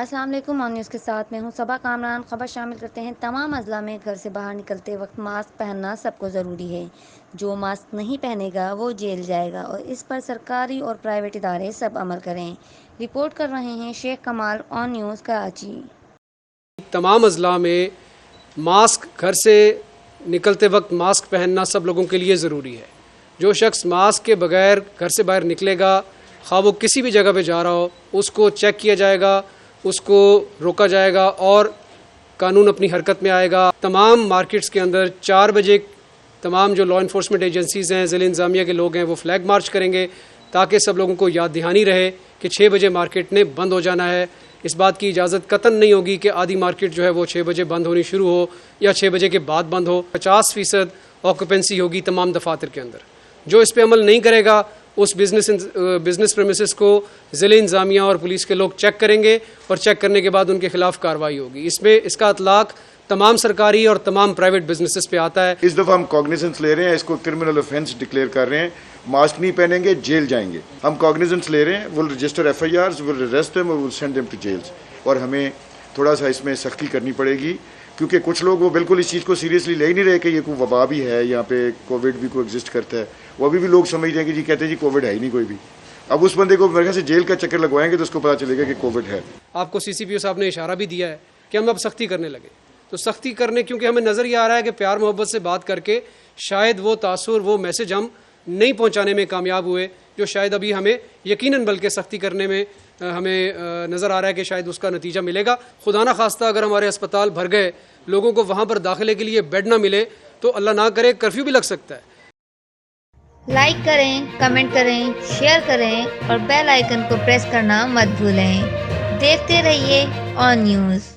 السلام علیکم، نیوز کے ساتھ میں ہوں صبا کامران۔ خبر شامل کرتے ہیں۔ تمام اضلاع میں گھر سے باہر نکلتے وقت ماسک پہننا سب کو ضروری ہے۔ جو ماسک نہیں پہنے گا وہ جیل جائے گا اور اس پر سرکاری اور پرائیویٹ ادارے سب عمل کریں۔ رپورٹ کر رہے ہیں شیخ کمال آن نیوز کراچی۔ تمام اضلاع میں ماسک گھر سے نکلتے وقت ماسک پہننا سب لوگوں کے لیے ضروری ہے۔ جو شخص ماسک کے بغیر گھر سے باہر نکلے گا، خواہ وہ کسی بھی جگہ پہ جا رہا ہو، اس کو چیک کیا جائے گا، اس کو روکا جائے گا اور قانون اپنی حرکت میں آئے گا۔ تمام مارکیٹس کے اندر 4 بجے تمام جو لا انفورسمنٹ ایجنسیز ہیں، ضلع انتظامیہ کے لوگ ہیں، وہ فلیگ مارچ کریں گے تاکہ سب لوگوں کو یاد دہانی رہے کہ 6 بجے مارکیٹ نے بند ہو جانا ہے۔ اس بات کی اجازت قطعاً نہیں ہوگی کہ آدھی مارکیٹ جو ہے وہ 6 بجے بند ہونی شروع ہو یا 6 بجے کے بعد بند ہو۔ 50% آکوپینسی ہوگی تمام دفاتر کے اندر۔ جو اس پہ عمل نہیں کرے گا اس بزنس پریمیسز کو ضلع انتظامیہ اور پولیس کے لوگ چیک کریں گے اور چیک کرنے کے بعد ان کے خلاف کارروائی ہوگی۔ اس کا اطلاق تمام سرکاری اور تمام پرائیویٹ بزنسز پہ آتا ہے۔ اس دفعہ ہم کاگنیزنس لے رہے ہیں، اس کو کرمنل آفینس ڈکلیئر کر رہے ہیں۔ ماسک نہیں پہنیں گے جیل جائیں گے۔ ہم کاگنیزنس لے رہے ہیں، will register FIRs، will arrest them اور will send them to jails. اور ہمیں تھوڑا سا اس میں سختی کرنی پڑے گی کیونکہ کچھ لوگ وہ بالکل اس چیز کو سیریسلی لے ہی نہیں رہے کہ یہ کوئی وبا بھی ہے، یہاں پہ کووڈ بھی کوئی ایگزسٹ کرتا ہے۔ وہ ابھی بھی لوگ سمجھ رہے ہیں کہ جی کہتے ہیں جی کووڈ ہے ہی نہیں کوئی بھی۔ اب اس بندے کو میرے خیال سے جیل کا چکر لگوائیں گے تو اس کو پتا چلے گا کہ کووڈ ہے۔ آپ کو CCPO صاحب نے اشارہ بھی دیا ہے کہ ہم اب سختی کرنے لگے، تو سختی کرنے کیونکہ ہمیں نظر یہ آ رہا ہے کہ پیار محبت سے بات کر کے شاید وہ تاثر، وہ میسج ہم نہیں پہنچانے میں کامیاب ہوئے جو شاید ابھی ہمیں یقیناً بلکہ سختی کرنے میں ہمیں نظر آ رہا ہے کہ شاید اس کا نتیجہ ملے گا۔ خدا نہ خواستہ اگر ہمارے اسپتال بھر گئے، لوگوں کو وہاں پر داخلے کے لیے بیڈ نہ ملے تو اللہ نہ کرے کرفیو بھی لگ سکتا ہے۔ لائک کریں، کمنٹ کریں، شیئر کریں اور بیل آئیکن کو پریس کرنا مت بھولیں۔ دیکھتے رہیے آن نیوز۔